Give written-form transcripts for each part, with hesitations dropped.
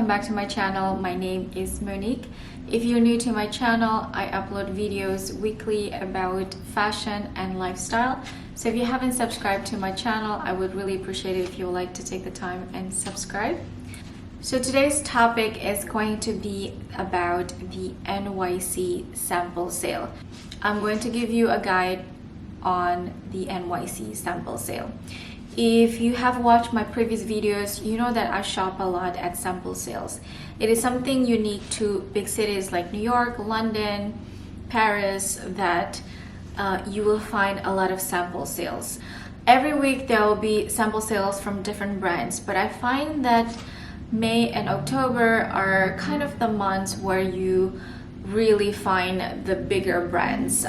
welcome back to my channel. My name is Monique. If you're new to my channel, I upload videos weekly about fashion and lifestyle. So if you haven't subscribed to my channel, I would really appreciate it if you would like to take the time and subscribe. So today's topic is going to be about the NYC sample sale. I'm going to give you a guide on the NYC sample sale. If you have watched my previous videos, you know that I shop a lot at sample sales. It is something unique to big cities like New York, London, Paris, that you will find a lot of sample sales. Every week there will be sample sales from different brands, but I find that May and October are kind of the months where you really find the bigger brands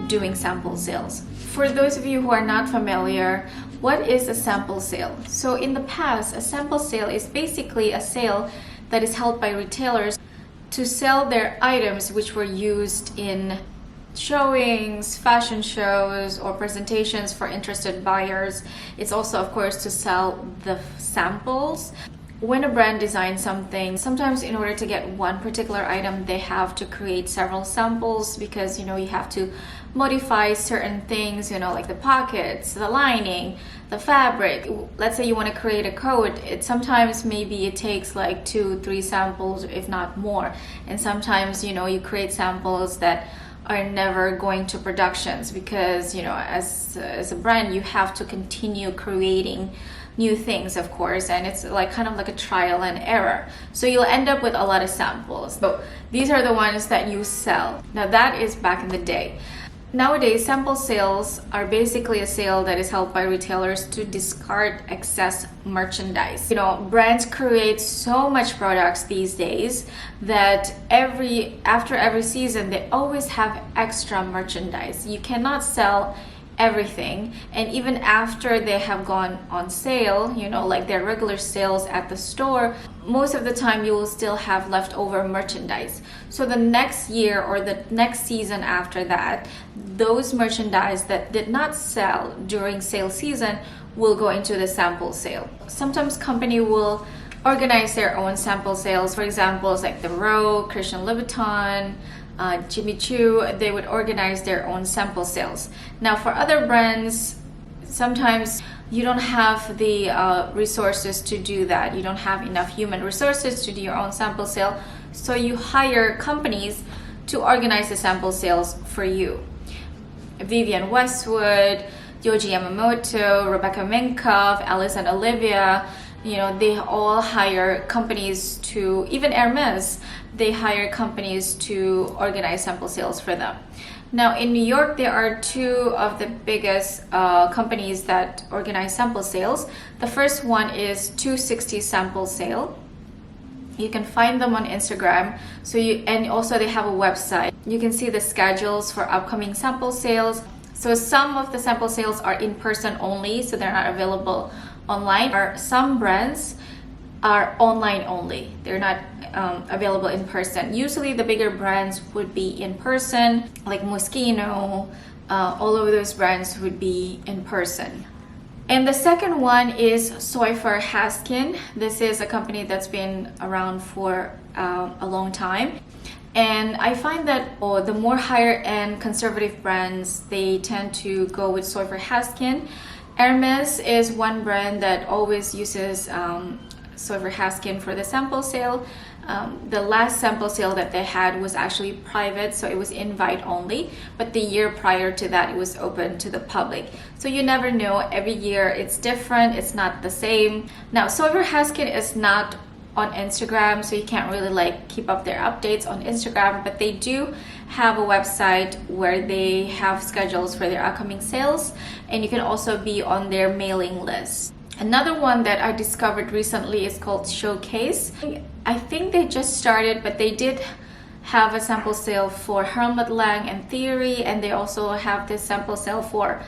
doing sample sales. For those of you who are not familiar, what is a sample sale? So in the past, a sample sale is basically a sale that is held by retailers to sell their items which were used in showings, fashion shows, or presentations for interested buyers. It's also, of course, to sell the samples. When a brand designs something, sometimes in order to get one particular item, they have to create several samples because, you have to modify certain things, like the pockets, the lining, the fabric. Let's say you want to create a coat. Sometimes maybe it takes like 2-3 samples, if not more. And sometimes, you create samples that are never going to productions because, as a brand, you have to continue creating new things, of course, and it's kind of like a trial and error. So you'll end up with a lot of samples. So these are the ones that you sell. Now that is back in the day. Nowadays, sample sales are basically a sale that is held by retailers to discard excess merchandise. Brands create so much products these days that after every season, they always have extra merchandise. You cannot sell everything, and even after they have gone on sale, like their regular sales at the store, most of the time you will still have leftover merchandise. So the next year or the next season after that, those merchandise that did not sell during sale season will go into the sample sale. Sometimes company will organize their own sample sales. For example, it's like the Row, Christian Louboutin, Jimmy Choo, they would organize their own sample sales. Now for other brands, sometimes you don't have the resources to do that. You don't have enough human resources to do your own sample sale. So you hire companies to organize the sample sales for you. Vivienne Westwood, Yohji Yamamoto, Rebecca Minkoff, Alice and Olivia, they all hire companies to, even Hermes, they hire companies to organize sample sales for them. Now in New York, there are two of the biggest companies that organize sample sales. The first one is 260 Sample Sale. You can find them on Instagram. And also they have a website. You can see the schedules for upcoming sample sales. So some of the sample sales are in person only, so they're not available online. Or some brands are online only. They're not available in person. Usually the bigger brands would be in person, like Moschino, all of those brands would be in person. And the second one is Soifer Haskin. This is a company that's been around for a long time. And I find that the more higher end conservative brands, they tend to go with Soifer Haskin. Hermes is one brand that always uses Soifer Haskin for the sample sale. The last sample sale that they had was actually private, so it was invite only, but the year prior to that it was open to the public. So you never know, every year it's different, it's not the same. Now Soifer Haskin is not on Instagram, so you can't really keep up their updates on Instagram, but they do have a website where they have schedules for their upcoming sales, and you can also be on their mailing list. Another one that I discovered recently is called Showcase. I think they just started, but they did have a sample sale for Helmut Lang and Theory, and they also have this sample sale for,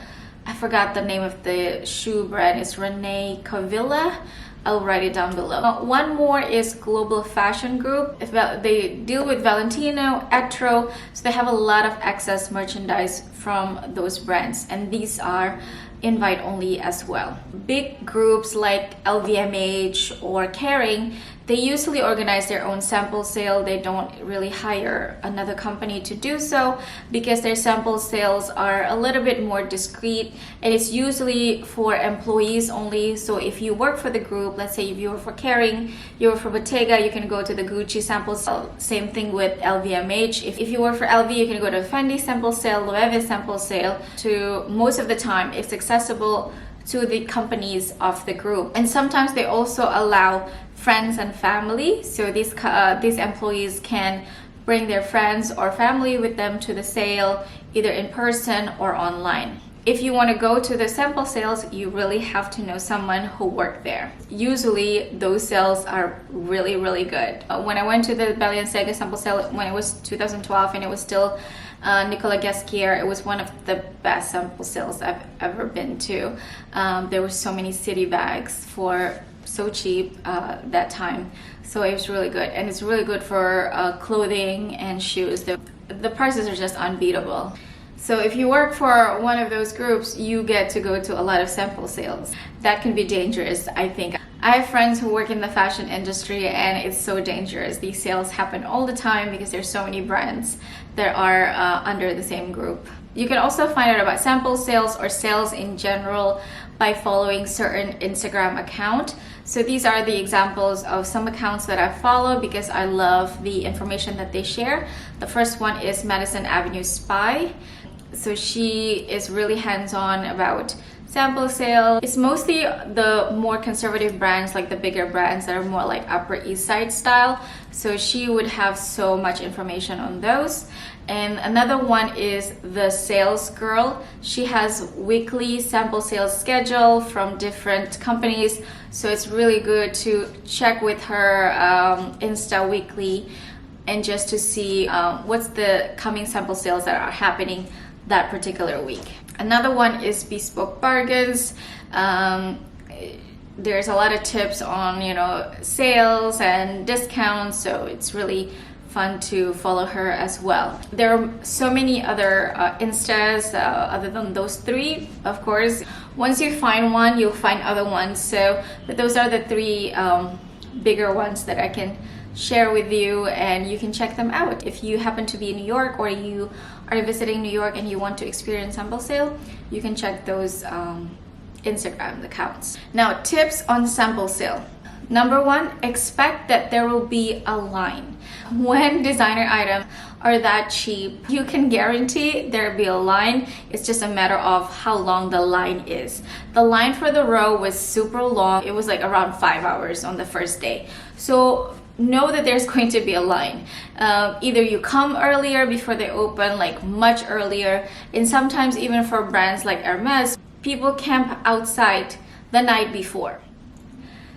I forgot the name of the shoe brand, it's Rene Cavill. I'll write it down below. One more is Global Fashion Group. They deal with Valentino, Etro, so they have a lot of excess merchandise from those brands, and these are invite only as well. Big groups like LVMH or Kering, They usually organize their own sample sale. They don't really hire another company to do so because their sample sales are a little bit more discreet, and it's usually for employees only. So if you work for the group, let's say if you work for Kering, you work for Bottega, you can go to the Gucci sample sale. Same thing with LVMH. If you work for LV, you can go to Fendi sample sale, Loewe sample sale. To most of the time, it's accessible to the companies of the group. And sometimes they also allow friends and family, so these employees can bring their friends or family with them to the sale, either in person or online. If you want to go to the sample sales, you really have to know someone who worked there. Usually those sales are really, really good. When I went to the Balenciaga sample sale when it was 2012 and it was still Nicolas Ghesquière, it was one of the best sample sales I've ever been to. There were so many city bags for so cheap that time, so it was really good, and it's really good for clothing and shoes. The prices are just unbeatable. So if you work for one of those groups, you get to go to a lot of sample sales. That can be dangerous, I think. I have friends who work in the fashion industry, and it's so dangerous. These sales happen all the time because there's so many brands that are under the same group. You can also find out about sample sales or sales in general by following certain Instagram account. So these are the examples of some accounts that I follow because I love the information that they share. The first one is Madison Avenue Spy. So she is really hands-on about sample sale. It's mostly the more conservative brands, like the bigger brands that are more like Upper East Side style. So she would have so much information on those. And another one is the Sales Girl. She has weekly sample sales schedule from different companies. So it's really good to check with her Insta weekly and just to see what's the coming sample sales that are happening that particular week. Another one is Bespoke Bargains. There's a lot of tips on, sales and discounts, so it's really fun to follow her as well. There are so many other Instas other than those three, of course. Once you find one, you'll find other ones. But those are the three bigger ones that I can share with you, and you can check them out. If you happen to be in New York or you are visiting New York and you want to experience sample sale, you can check those Instagram accounts. Now, tips on sample sale. Number one, expect that there will be a line. When designer items are that cheap, you can guarantee there'll be a line. It's just a matter of how long the line is. The line for the row was super long. It was like around 5 hours on the first day. So know that there's going to be a line. Either you come earlier before they open, like much earlier, and sometimes even for brands like Hermes, people camp outside the night before.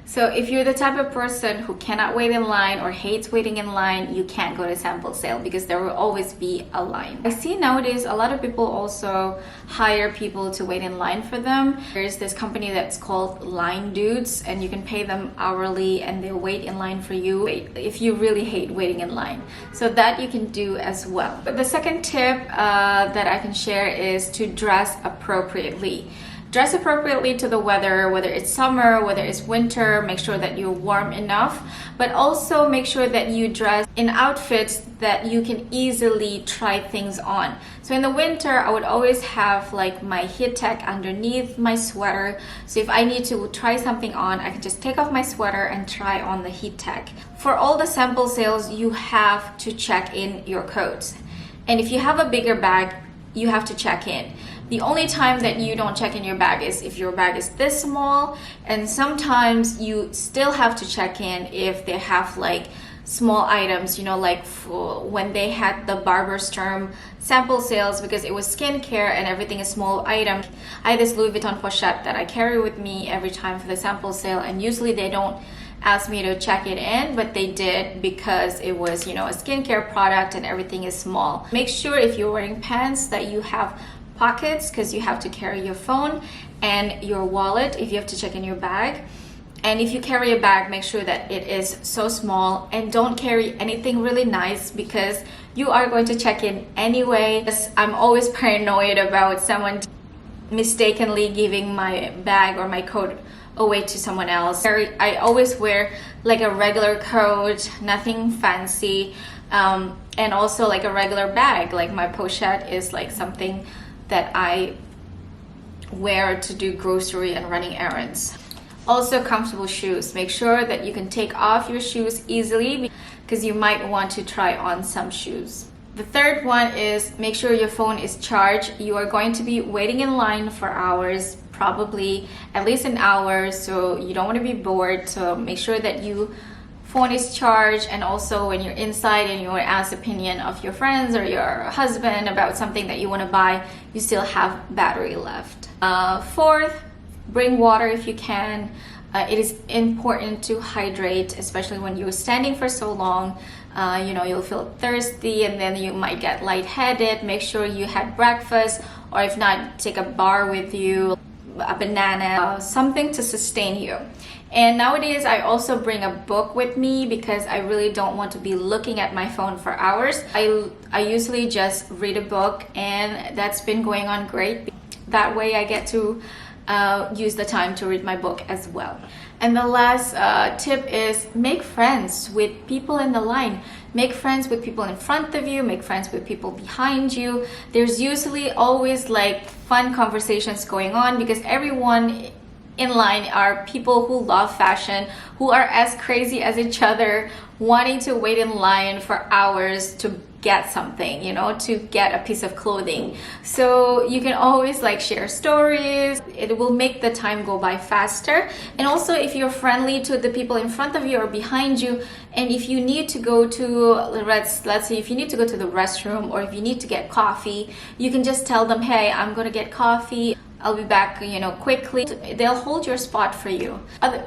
So if you're the type of person who cannot wait in line or hates waiting in line, you can't go to sample sale because there will always be a line. I see nowadays a lot of people also hire people to wait in line for them. There's this company that's called Line Dudes, and you can pay them hourly and they'll wait in line for you if you really hate waiting in line. So that you can do as well. But the second tip that I can share is to dress appropriately. Dress appropriately to the weather, whether it's summer, whether it's winter. Make sure that you're warm enough, but also make sure that you dress in outfits that you can easily try things on. So in the winter, I would always have like my heat tech underneath my sweater. So if I need to try something on, I can just take off my sweater and try on the heat tech. For all the sample sales, you have to check in your coats. And if you have a bigger bag, you have to check in. The only time that you don't check in your bag is if your bag is this small, and sometimes you still have to check in if they have like small items, like when they had the Barber's Term sample sales, because it was skincare and everything is small item. I had this Louis Vuitton pochette that I carry with me every time for the sample sale, and usually they don't ask me to check it in, but they did because it was, a skincare product and everything is small. Make sure if you're wearing pants that you have pockets, because you have to carry your phone and your wallet if you have to check in your bag. And if you carry a bag, make sure that it is so small, and don't carry anything really nice because you are going to check in anyway. I'm always paranoid about someone mistakenly giving my bag or my coat away to someone else. I always wear like a regular coat, nothing fancy, and also like a regular bag. Like my pochette is like something that I wear to do grocery and running errands. Also, comfortable shoes. Make sure that you can take off your shoes easily because you might want to try on some shoes. The third one is make sure your phone is charged. You are going to be waiting in line for hours, probably at least an hour, so you don't want to be bored. So make sure that your phone is charged, and also when you're inside and you want to ask opinion of your friends or your husband about something that you want to buy, you still have battery left. Fourth, bring water if you can. It is important to hydrate, especially when you're standing for so long. You'll feel thirsty and then you might get lightheaded. Make sure you had breakfast, or if not, take a bar with you, a banana, something to sustain you. And nowadays I also bring a book with me because I really don't want to be looking at my phone for hours. I usually just read a book, and that's been going on great. That way I get to use the time to read my book as well. And the last tip is make friends with people in the line. Make friends with people in front of you, make friends with people behind you. There's usually always like fun conversations going on because everyone in line are people who love fashion, who are as crazy as each other, wanting to wait in line for hours to get something, to get a piece of clothing. So you can always like share stories. It will make the time go by faster. And also, if you're friendly to the people in front of you or behind you, and if you need to go to, let's say if you need to go to the restroom, or if you need to get coffee, you can just tell them, hey, I'm gonna get coffee, I'll be back, quickly. They'll hold your spot for you.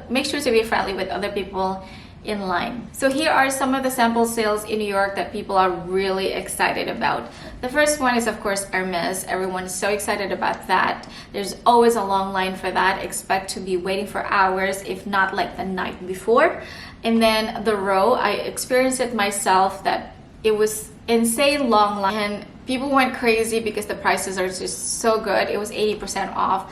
Make sure to be friendly with other people in line. So here are some of the sample sales in New York that people are really excited about. The first one is of course Hermes. Everyone is so excited about that. There's always a long line for that. Expect to be waiting for hours, if not like the night before. And then the row, I experienced it myself that it was insane long line, and people went crazy because the prices are just so good. It was 80% off.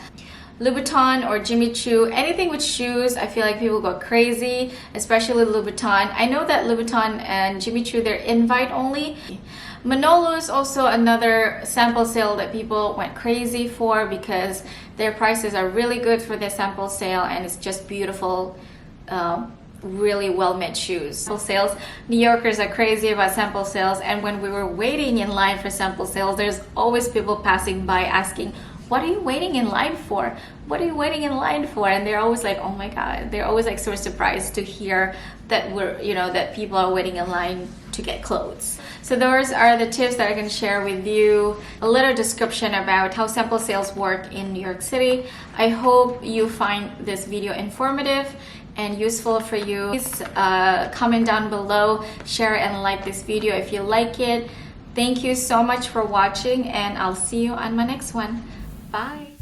Louboutin or Jimmy Choo, anything with shoes, I feel like people go crazy, especially Louboutin. I know that Louboutin and Jimmy Choo, they're invite only. Manolo is also another sample sale that people went crazy for because their prices are really good for their sample sale, and it's just beautiful, really well-made shoes. Sample sales, New Yorkers are crazy about sample sales, and when we were waiting in line for sample sales, there's always people passing by asking, what are you waiting in line for? What are you waiting in line for? And they're always like, oh my God, they're always like so surprised to hear that that people are waiting in line to get clothes. So those are the tips that I can share with you. A little description about how sample sales work in New York City. I hope you find this video informative and useful for you. Please comment down below, share and like this video if you like it. Thank you so much for watching, and I'll see you on my next one. Bye.